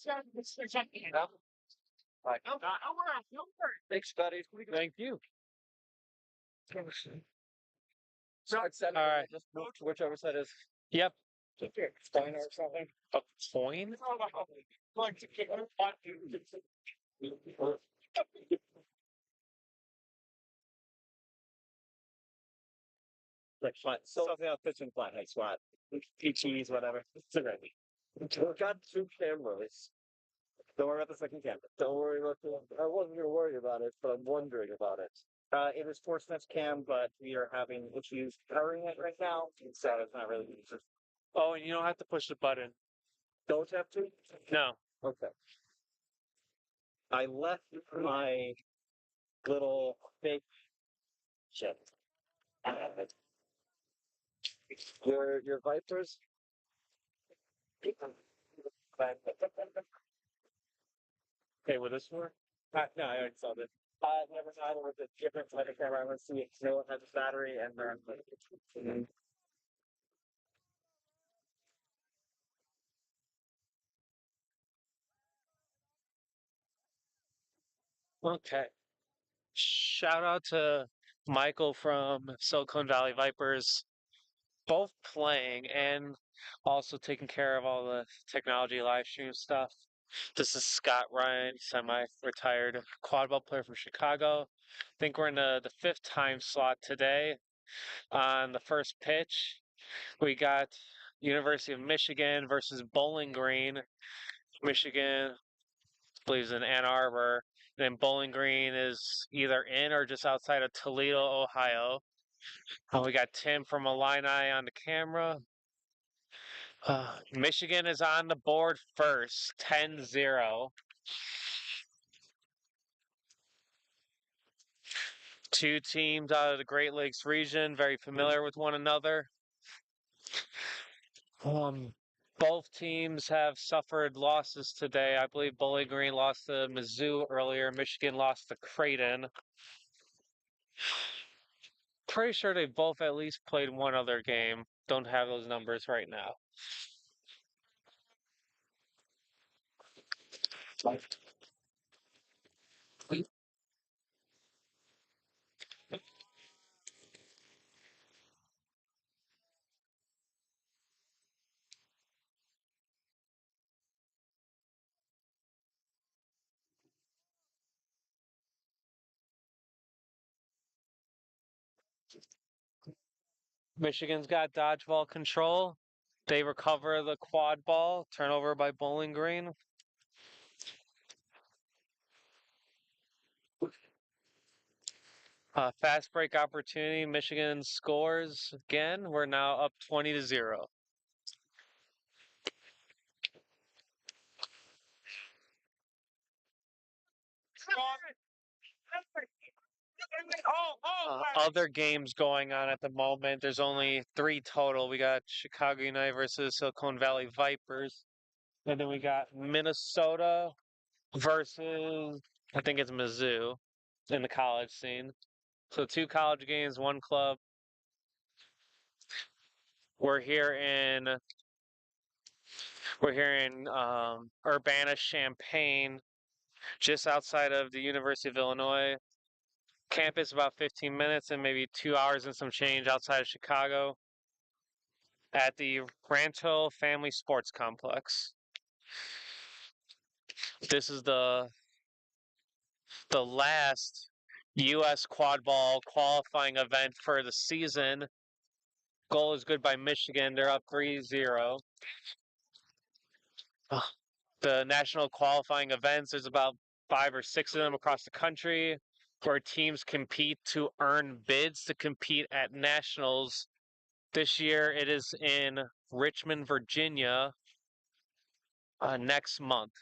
Yeah. Like, thanks, buddy. Thank you. So it's All right. just move to whichever side is Yep. fine or something. A coin? Like flat. So something on pitch and flat, like squat. PTs, whatever. It's alright. We've got two cameras. Don't worry about the second camera. Don't worry about the. I wasn't gonna worry about it, but I'm wondering about it. It is four steps cam, but we are having issues powering it right now, so it's not really easy. Oh, and you don't have to push the button. Don't have to? No. Okay. I left my little fake shit. Your Vipers? Okay, with this one? No, I already saw this. Never mind with the different type of camera. I want to see it. No one has a battery and they're Okay. Shout out to Michael from Silicon Valley Vipers, both playing and also taking care of all the technology live stream stuff. This is Scott Ryan, semi-retired quadball player from Chicago. I think we're in the fifth time slot today. On the first pitch, we got University of Michigan versus Bowling Green. Michigan, I believe, is in Ann Arbor. Then Bowling Green is either in or just outside of Toledo, Ohio. We got Tim from Illini on the camera. Michigan is on the board first, 10-0. Two teams out of the Great Lakes region, very familiar with one another. Both teams have suffered losses today. I believe Bowling Green lost to Mizzou earlier. Michigan lost to Creighton. Pretty sure they both at least played one other game. Don't have those numbers right now. Michigan's got dodgeball control. They recover the quad ball, turnover by Bowling Green. Fast break opportunity. Michigan scores again. We're now up 20-0. Other games going on at the moment. There's only three total. We got Chicago United versus Silicon Valley Vipers. And then we got Minnesota versus, I think it's Mizzou in the college scene. So two college games, one club. We're here in Urbana, Champaign, just outside of the University of Illinois. Campus about 15 minutes and maybe 2 hours and some change outside of Chicago at the Rancho Family Sports Complex. This is the last U.S. quadball qualifying event for the season. Goal is good by Michigan. They're up 3-0. The national qualifying events, there's about 5 or 6 of them across the country where teams compete to earn bids to compete at nationals. This year it is in Richmond, Virginia, next month.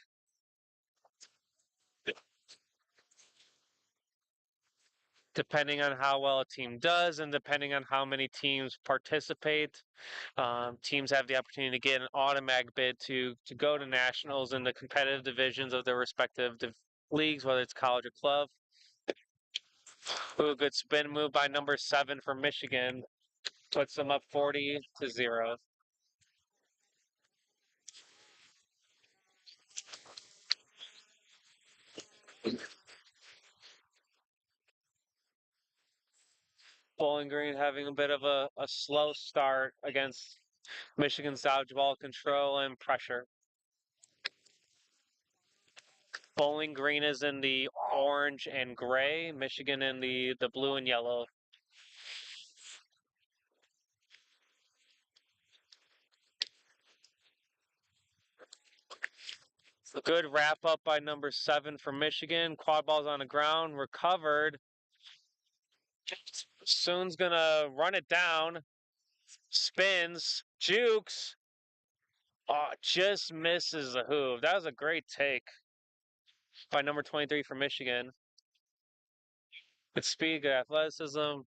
Depending on how well a team does and depending on how many teams participate, teams have the opportunity to get an automatic bid to go to nationals in the competitive divisions of their respective leagues, whether it's college or club. Ooh, a good spin move by number 7 for Michigan. Puts them up 40-0. Bowling Green having a bit of a slow start against Michigan's dodgeball control and pressure. Bowling Green is in the orange and gray, Michigan in the blue and yellow. Good wrap up by number 7 for Michigan. Quad ball's on the ground, recovered. Soon's gonna run it down. Spins, jukes. Oh, just misses the hoop. That was a great take by number 23 for Michigan. Good speed, good athleticism.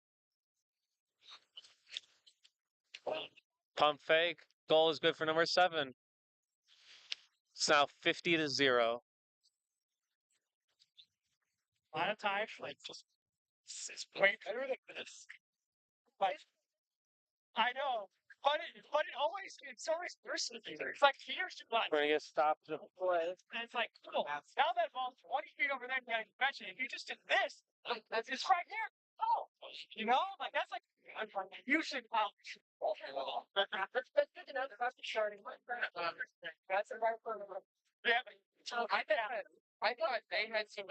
Pump fake. Goal is good for number 7. It's now 50-0. A lot of times, like, just it's way better than this. But I know, it's always worse than this. It's like here's your butt. We're gonna get stopped to play. And it's like, cool. Now that ball's 20 feet over there, you guys mentioned if you just did this, it's right here. Oh, you know, like that's like usually that's good to know that that's the starting point. That's the right point. Yeah, but I thought they had some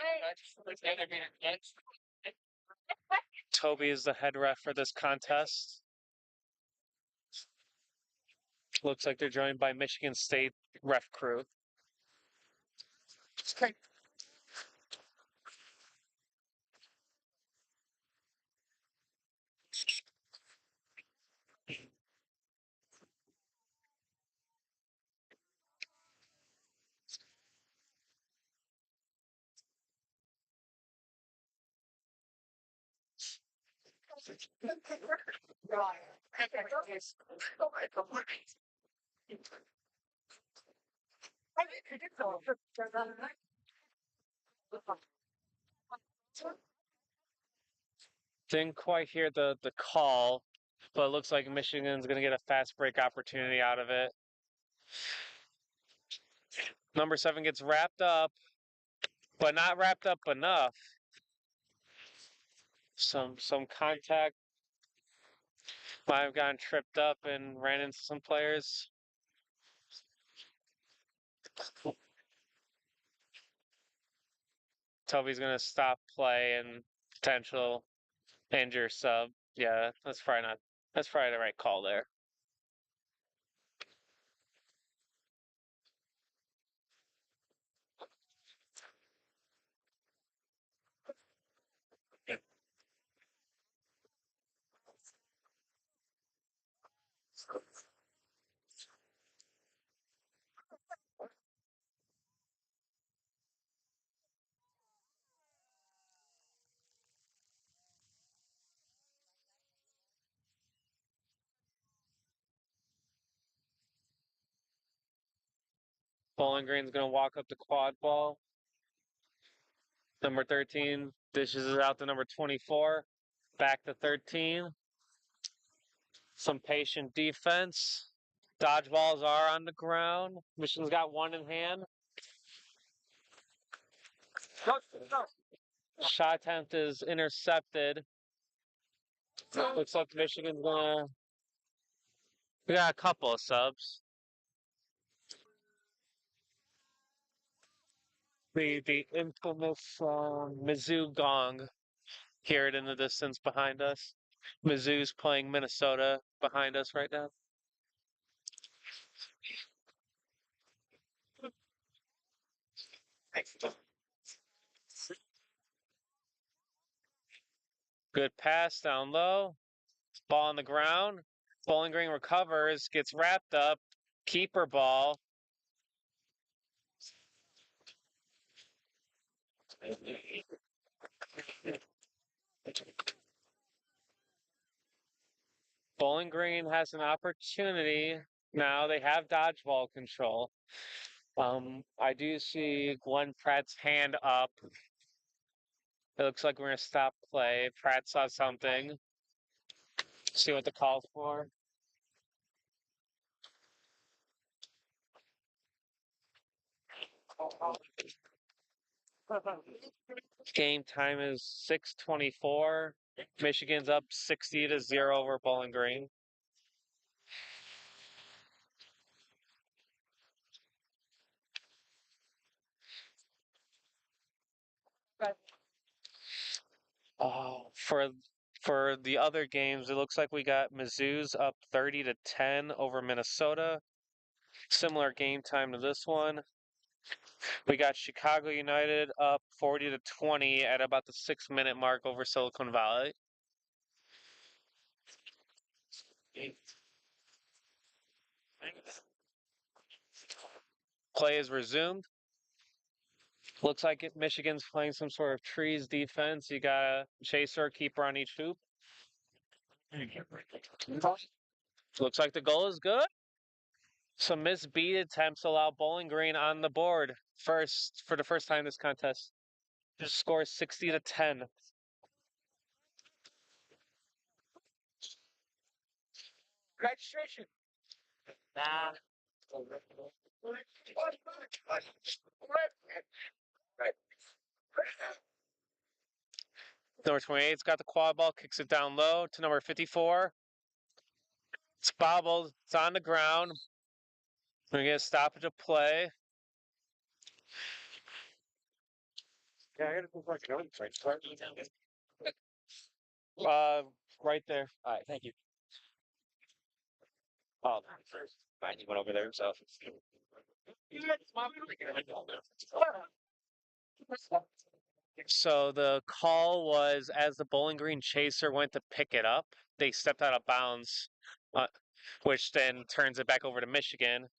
like the other man against. Toby is the head ref for this contest. Looks like they're joined by Michigan State ref crew. It's great. Didn't quite hear the call, but it looks like Michigan's going to get a fast break opportunity out of it. Number 7 gets wrapped up, but not wrapped up enough. Some contact. Might have gotten tripped up and ran into some players. Toby's going to stop play and potential injure sub. Yeah, that's probably the right call there. Bowling Green's going to walk up the quad ball. Number 13 dishes it out to number 24. Back to 13. Some patient defense. Dodgeballs are on the ground. Michigan's got one in hand. Shot attempt is intercepted. Looks like Michigan's gonna. We got a couple of subs. The infamous Mizzou gong. Hear it in the distance behind us. Mizzou's playing Minnesota behind us right now. Good pass down low. Ball on the ground. Bowling Green recovers, gets wrapped up. Keeper ball. Bowling Green has an opportunity. Now they have dodgeball control. I do see Glenn Pratt's hand up. It looks like we're gonna stop play. Pratt saw something. See what the call's for. Game time is 6:24. Michigan's up 60-0 over Bowling Green. For the other games, it looks like we got Mizzou's up 30-10 over Minnesota. Similar game time to this one. We got Chicago United up 40-20 at about the 6-minute mark over Silicon Valley. Play is resumed. Looks like Michigan's playing some sort of trees defense. You got a chaser, keeper on each hoop. Looks like the goal is good. Some missed beat attempts allow Bowling Green on the board for the first time this contest. Score 60-10. Registration. Nah. Number 28's got the quad ball, kicks it down low to number 54. It's bobbled. It's on the ground. We're going to stoppage of play. Yeah, I gotta go back. Right there. All right, thank you. Oh, fine, he went over there himself. So the call was as the Bowling Green chaser went to pick it up, they stepped out of bounds, which then turns it back over to Michigan.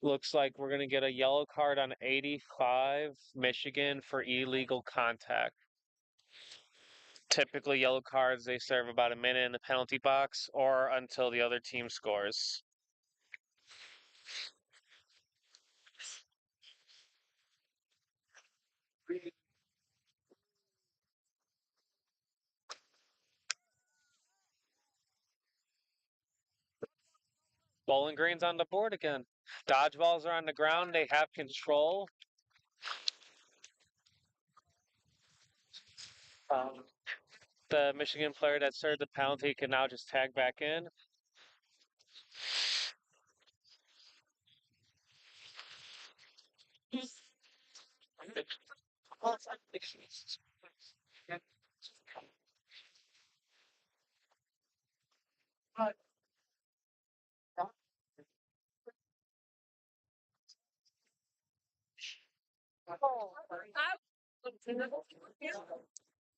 Looks like we're going to get a yellow card on 85 Michigan for illegal contact. Typically, yellow cards, they serve about a minute in the penalty box or until the other team scores. Bowling Green's on the board again. Dodgeballs are on the ground. They have control. The Michigan player that served the penalty can now just tag back in.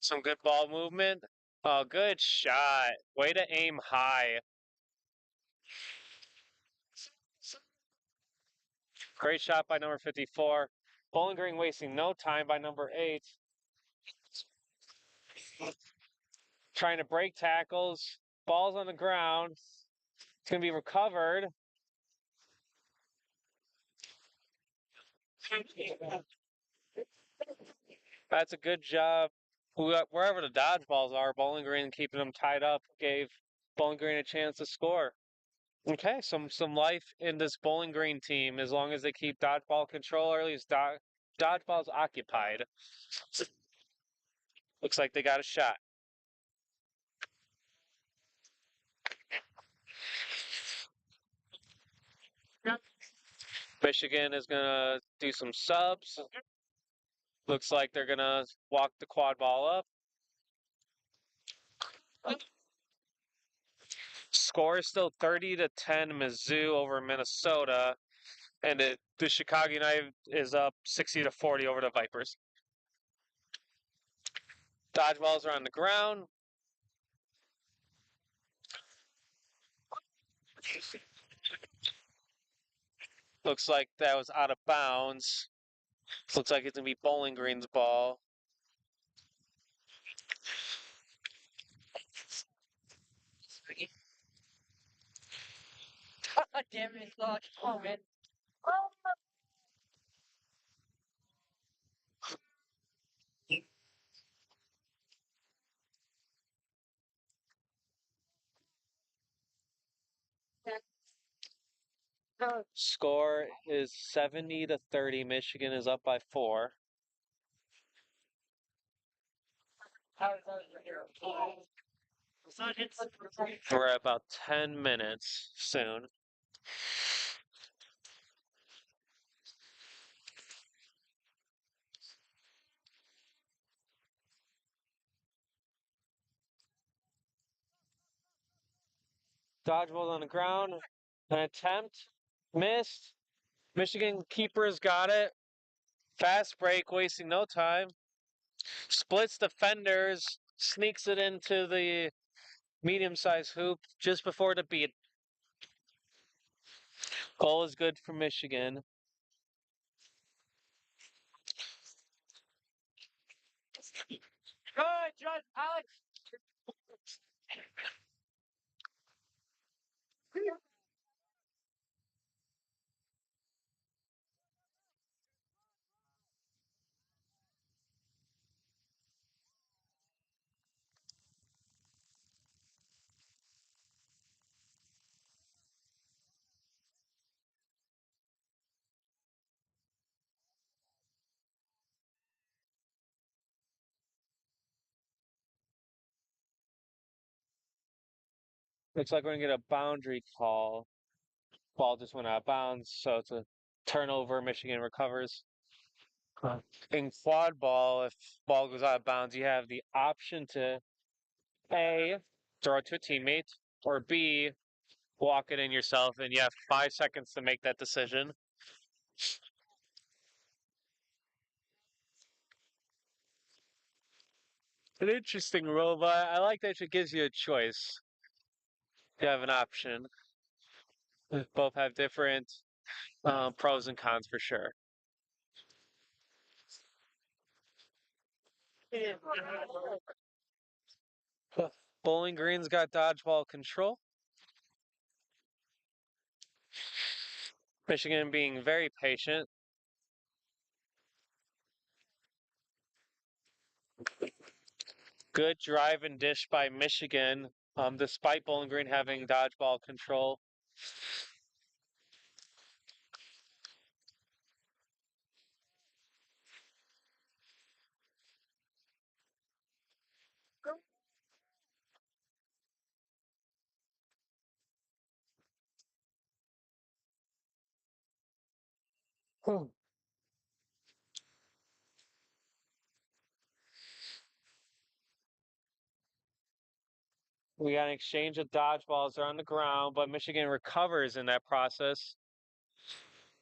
Some good ball movement. Oh, good shot. Way to aim high. Great shot by number 54. Bowling Green wasting no time by number 8. Trying to break tackles. Ball's on the ground. It's going to be recovered. That's a good job. Wherever the dodgeballs are, Bowling Green keeping them tied up gave Bowling Green a chance to score. Okay, some life in this Bowling Green team as long as they keep dodgeball control, or at least dodgeball's occupied. Looks like they got a shot. Michigan is going to do some subs. Looks like they're going to walk the quad ball up. Score is still 30-10 Mizzou over Minnesota. And the Chicago United is up 60-40 over the Vipers. Dodgeballs are on the ground. Looks like that was out of bounds. Looks like it's going to be Bowling Green's ball. Damn it, oh man. Score is 70-30. Michigan is up by 4. We're at about 10 minutes soon. Dodgeball on the ground. An attempt. Missed. Michigan keepers got it. Fast break, wasting no time. Splits defenders. Sneaks it into the medium-sized hoop just before the beat. Goal is good for Michigan. Good, Judge Alex. Looks like we're gonna get a boundary call. Ball just went out of bounds, so it's a turnover. Michigan recovers. In quad ball, if ball goes out of bounds, you have the option to A, throw it to a teammate, or B, walk it in yourself, and you have 5 seconds to make that decision. An interesting rule, but I like that it gives you a choice. You have an option. Both have different pros and cons for sure. Bowling Green's got dodgeball control. Michigan being very patient. Good drive and dish by Michigan, despite Bowling Green having dodgeball control. We got an exchange of dodgeballs. They're on the ground, but Michigan recovers in that process.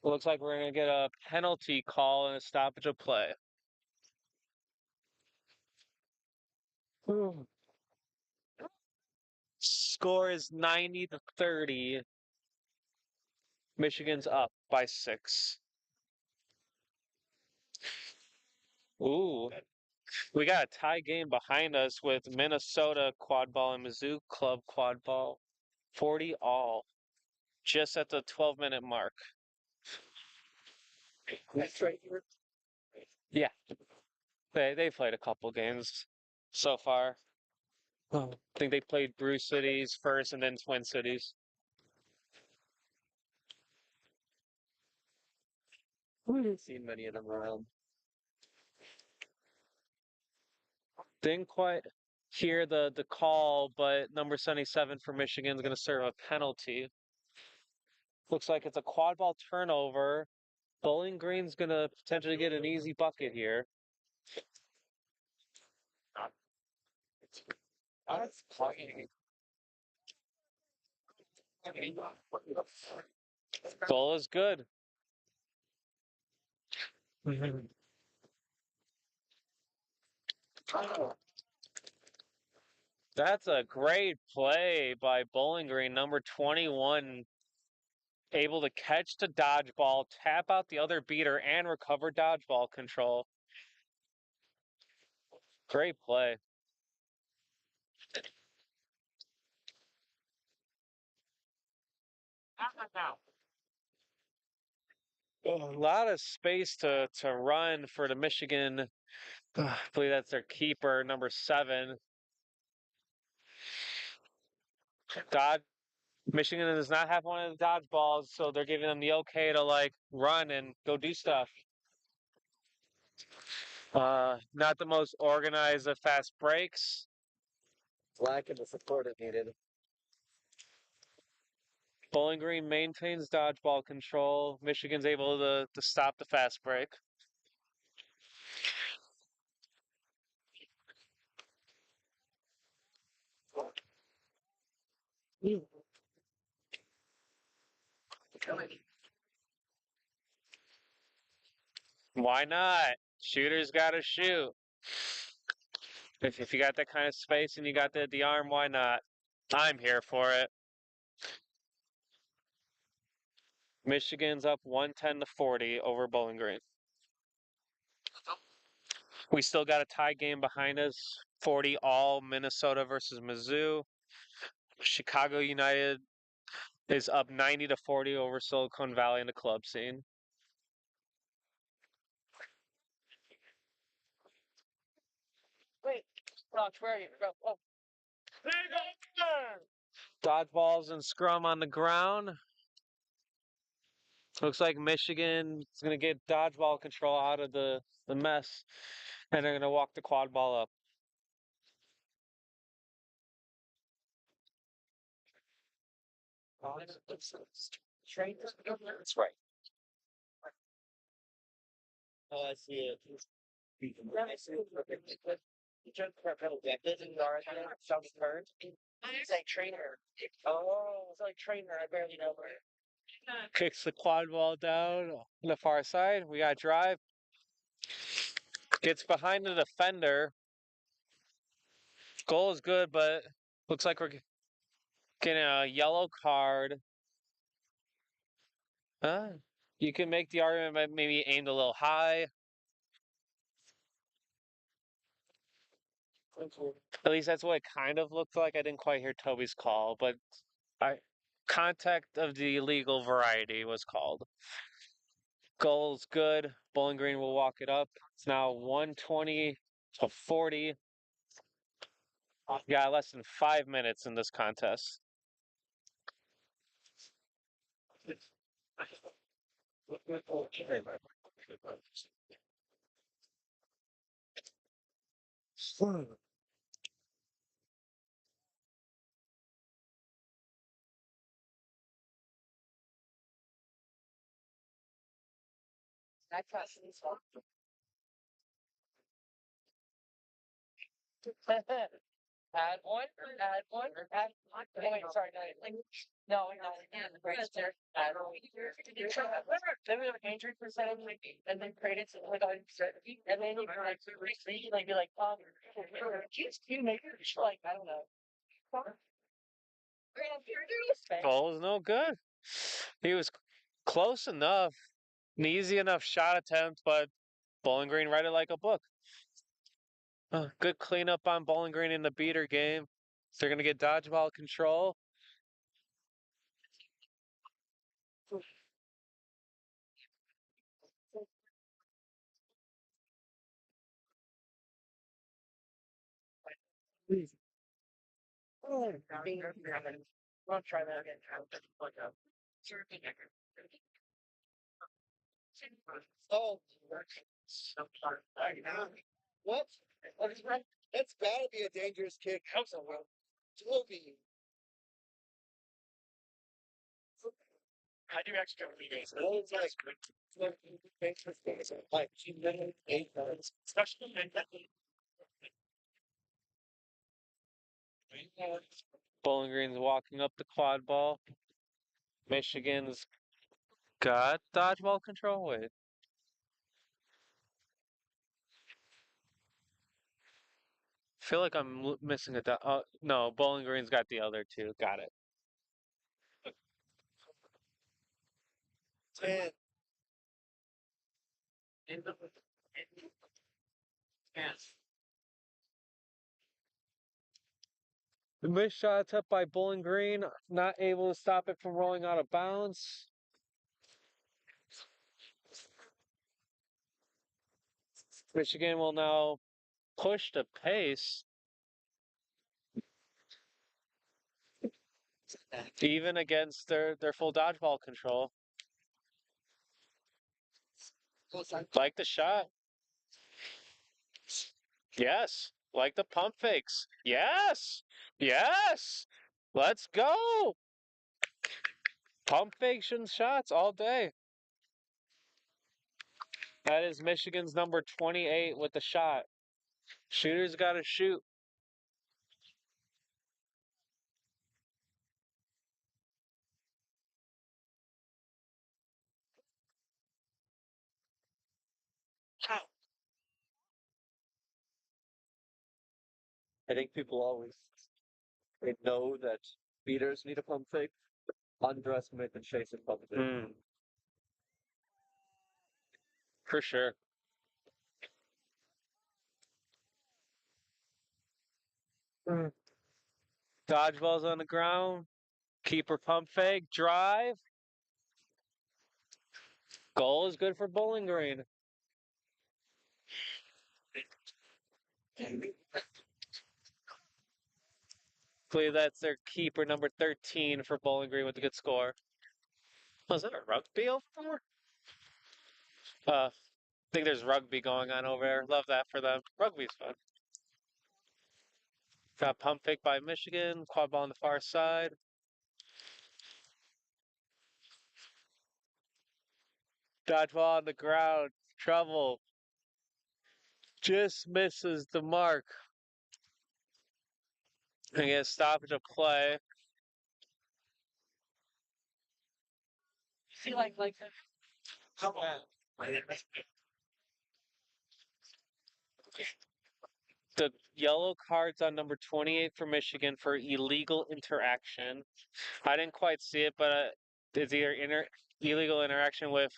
It looks like we're going to get a penalty call and a stoppage of play. Score is 90-30. Michigan's up by 6. Ooh, we got a tie game behind us with Minnesota quadball and Mizzou club quadball. 40 all, just at the 12-minute mark. That's right here. Yeah, they played a couple games so far. I think they played Brew Cities first and then Twin Cities. We haven't seen many of them around. Didn't quite hear the call, but number 77 for Michigan is going to serve a penalty. Looks like it's a quad ball turnover. Bowling Green's going to potentially get an easy bucket here. That's plugging. Goal is good. That's a great play by Bowling Green, number 21, able to catch the dodgeball, tap out the other beater, and recover dodgeball control. Great play. A lot of space to run for the Michigan. I believe that's their keeper, number 7. Michigan does not have one of the dodgeballs, so they're giving them the okay to like run and go do stuff. Not the most organized of fast breaks. Lacking the support it needed. Bowling Green maintains dodgeball control. Michigan's able to stop the fast break. Why not? Shooters gotta shoot. If you got that kind of space and you got the arm, why not? I'm here for it. Michigan's up 110-40 over Bowling Green. We still got a tie game behind us. 40 all Minnesota versus Mizzou. Chicago United is up 90-40 over Silicon Valley in the club scene. Wait, Rox, where are you? Go. Oh. There you go. Dodgeballs and scrum on the ground. Looks like Michigan is going to get dodgeball control out of the mess, and they're going to walk the quad ball up. Straight. That's right. Oh, I see it. I see it. You took for a couple decades and are self-turned. He's like trainer. Oh, it's like trainer. I barely know her. Kicks the quad ball down on the far side. We got drive. Gets behind the defender. Goal is good, but looks like we're getting a yellow card. You can make the argument that maybe aimed a little high. At least that's what it kind of looked like. I didn't quite hear Toby's call, but contact of the illegal variety was called. Goal's good. Bowling Green will walk it up. It's now 120-40. Yeah, less than 5 minutes in this contest. I trust this one. Add one, add one, add one. Oh, wait, sorry, no, no, right there. Add one. Then we have injury percentage, and then credits like on and then you can like receive, like be like, you make it like I don't know. Goal is no good. He was close enough, an easy enough shot attempt, but Bowling Green read it like a book. Good cleanup on Bowling Green in the beater game. So they're going to get dodgeball control. I'll try that again. Oh, what? What is right? That's gotta be a dangerous kick. Toby. I do extra meetings. It's like 8 minutes. Especially Bowling Green's walking up the quad ball. Michigan's got dodgeball control. Wait. I feel like I'm missing a no, Bowling Green's got the other two. Got it. 10. The missed shot attempt by Bowling Green, not able to stop it from rolling out of bounds. Michigan will now push the pace. Even against their full dodgeball control. Like the shot. Yes. Like the pump fakes. Yes. Yes. Let's go. Pump fakes and shots all day. That is Michigan's number 28 with the shot. Shooters got to shoot. I think people always they know that beaters need a pump fake, underestimate the chase and pump fake. For sure. Dodgeballs on the ground. Keeper pump fake. Drive. Goal is good for Bowling Green. I believe that's their keeper number 13 for Bowling Green with a good score. Was that a rugby over there? I think there's rugby going on over there. Love that for them. Rugby's fun. Got pump fake by Michigan. Quad ball on the far side. Dodgeball on the ground. Trouble. Just misses the mark. And get a stoppage of play. See, like. The yellow cards on number 28 for Michigan for illegal interaction. I didn't quite see it, but it's either illegal interaction with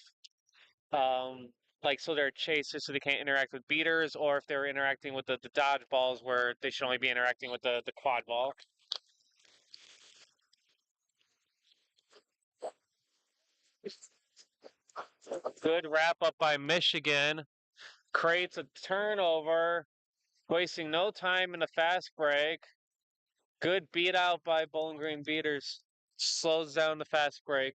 like so they're chasers so they can't interact with beaters, or if they're interacting with the dodgeballs where they should only be interacting with the quad ball. Good wrap up by Michigan. Creates a turnover, wasting no time in the fast break. Good beat out by Bowling Green beaters. Slows down the fast break.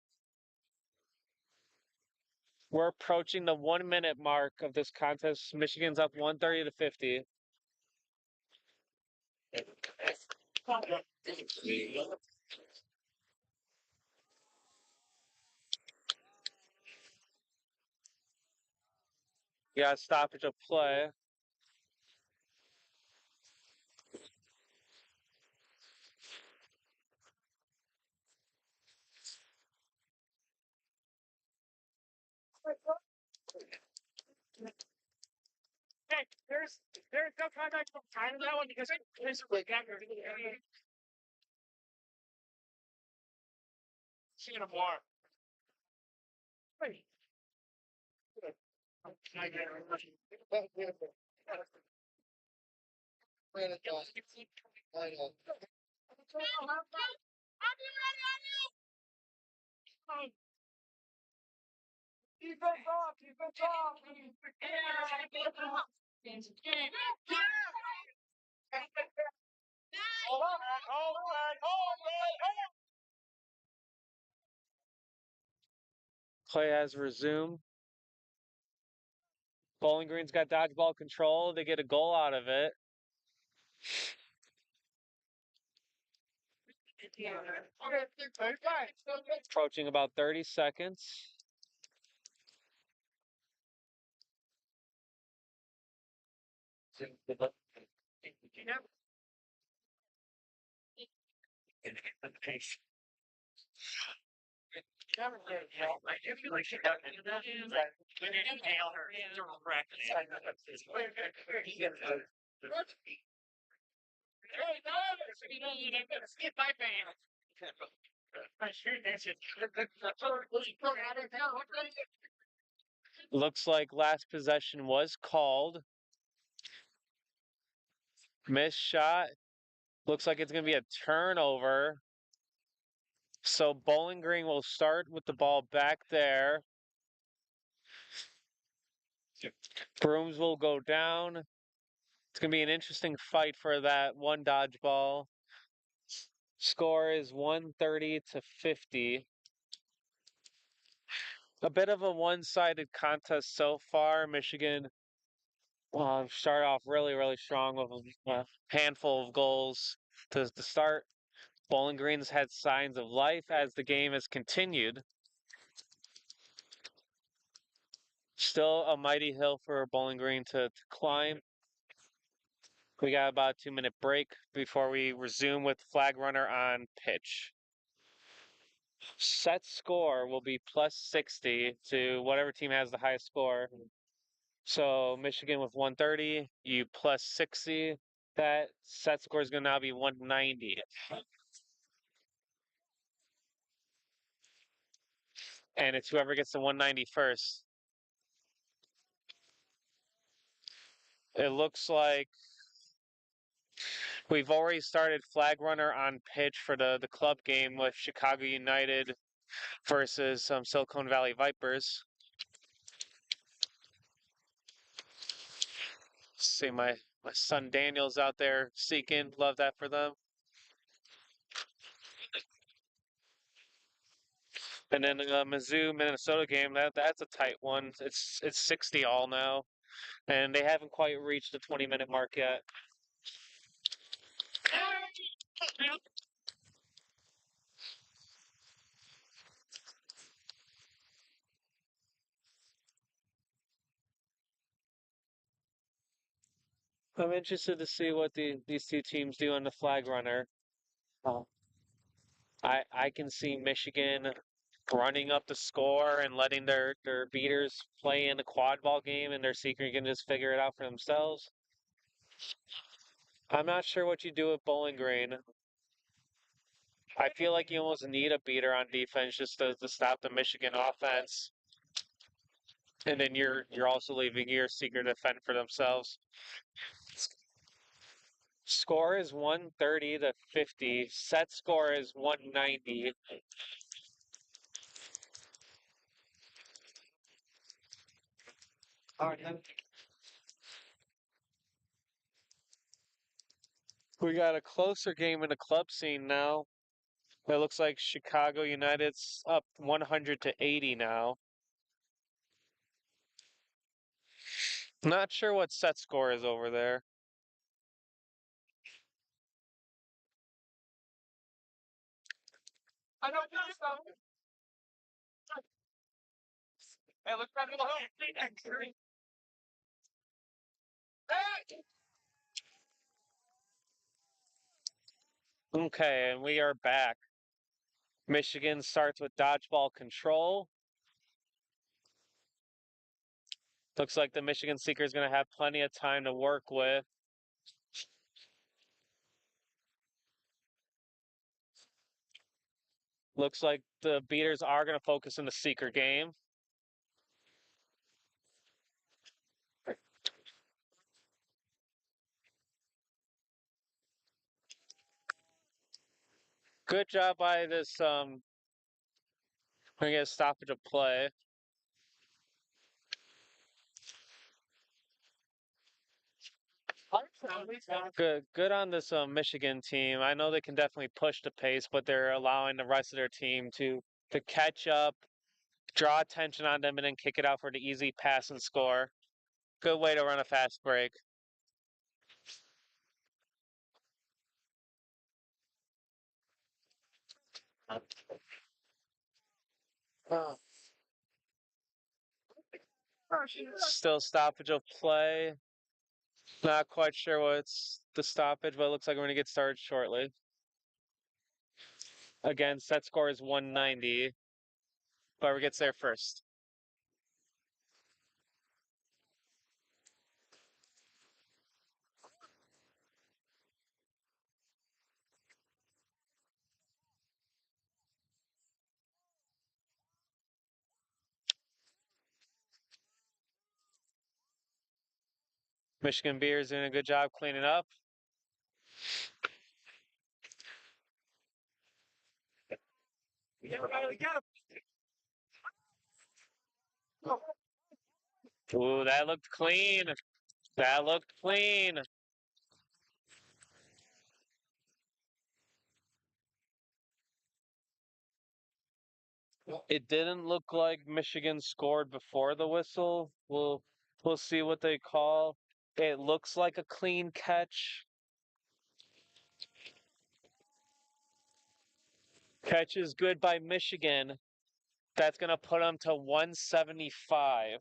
We're approaching the 1 minute mark of this contest. Michigan's up 130 to 50. You got a stoppage of play. Hey, there's no contact from time on that one because there's a break after. Seeing a bar. Wait. I get it. Defense off, defense off. Hold on, man. Hold on. Play has resumed. Bowling Green's got dodgeball control. They get a goal out of it. Approaching about 30 seconds. If you like, she got when you inhale her internal practice. Hey, no, you didn't skip my band. I sure did. Looks like last possession was called. Missed shot. Looks like it's going to be a turnover. So Bowling Green will start with the ball back there. Brooms will go down. It's going to be an interesting fight for that one dodgeball. Score is 130 to 50. A bit of a one-sided contest so far. Michigan started off really strong with a handful of goals to start. Bowling Green's had signs of life as the game has continued. Still a mighty hill for Bowling Green to climb. We got about a 2-minute break before we resume with flag runner on pitch. Set score will be plus 60 to whatever team has the highest score. So Michigan with 130, you plus 60. That set score is going to now be 190. And it's whoever gets the 190 first. It looks like we've already started flag runner on pitch for the club game with Chicago United versus Silicon Valley Vipers. See my son Daniel's out there seeking. Love that for them. And then the Mizzou Minnesota game, that's a tight one. It's 60 all now, and they haven't quite reached the 20-minute mark yet. I'm interested to see what these two teams do on the flag runner. I can see Michigan running up the score and letting their beaters play in the quad ball game, and their secret can just figure it out for themselves. I'm not sure what you do with Bowling Green. I feel like you almost need a beater on defense just to stop the Michigan offense. And then you're also leaving your seeker to fend for themselves. Score is 130 to 50. Set score is 190. All right, then. We got a closer game in the club scene now. It looks like Chicago United's up 100 to 80 now. Not sure what set score is over there. I don't know so. Hey, look back at the home. Okay, and we are back. Michigan starts with dodgeball control. Looks like the Michigan Seeker is going to have plenty of time to work with. Looks like the beaters are going to focus in the Seeker game. Good job by this I guess stoppage of play. Good on this Michigan team. I know they can definitely push the pace, but they're allowing the rest of their team to catch up, draw attention on them, and then kick it out for the easy pass and score. Good way to run a fast break. Still stoppage of play. Not quite sure what's the stoppage, but it looks like we're going to get started shortly. Again, set score is 190. Whoever gets there first. Michigan Beers doing a good job cleaning up. Ooh, that looked clean. That looked clean. It didn't look like Michigan scored before the whistle. We'll see what they call. It looks like a clean catch. Catch is good by Michigan. That's going to put them to 175.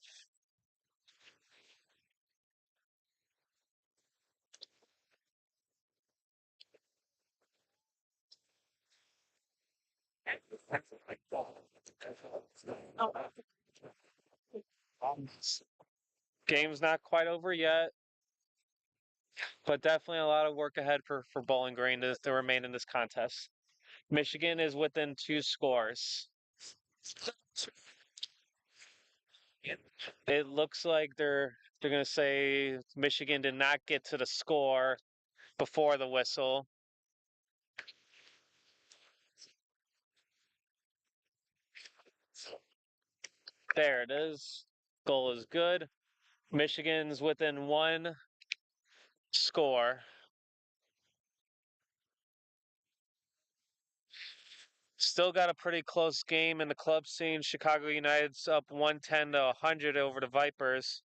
Game's not quite over yet, but definitely a lot of work ahead for Bowling Green to remain in this contest. Michigan is within 2 scores. It looks like they're going to say Michigan did not get to the score before the whistle. There it is. Goal is good. Michigan's within 1 score. Still got a pretty close game in the club scene. Chicago United's up 110 to 100 over the Vipers.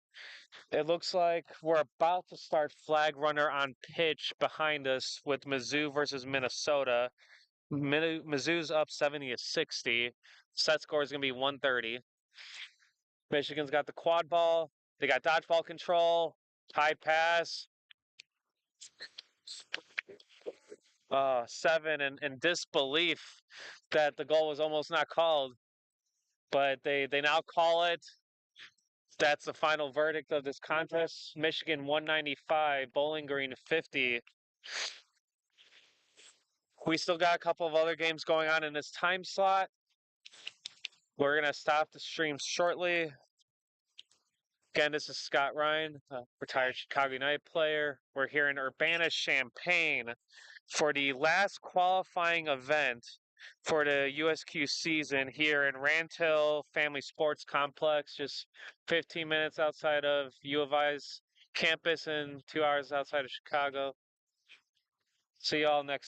It looks like we're about to start flag runner on pitch behind us with Mizzou versus Minnesota. Mizzou's up 70 to 60. Set score is going to be 130. Michigan's got the quad ball. They got dodgeball control. High pass. 7 and disbelief that the goal was almost not called. But they now call it. That's the final verdict of this contest. Michigan 195, Bowling Green 50. We still got a couple of other games going on in this time slot. We're going to stop the stream shortly. Again, this is Scott Ryan, retired Chicago United player. We're here in Urbana, Champaign for the last qualifying event for the USQ season here in Rantill Family Sports Complex, just 15 minutes outside of U of I's campus and 2 hours outside of Chicago. See y'all next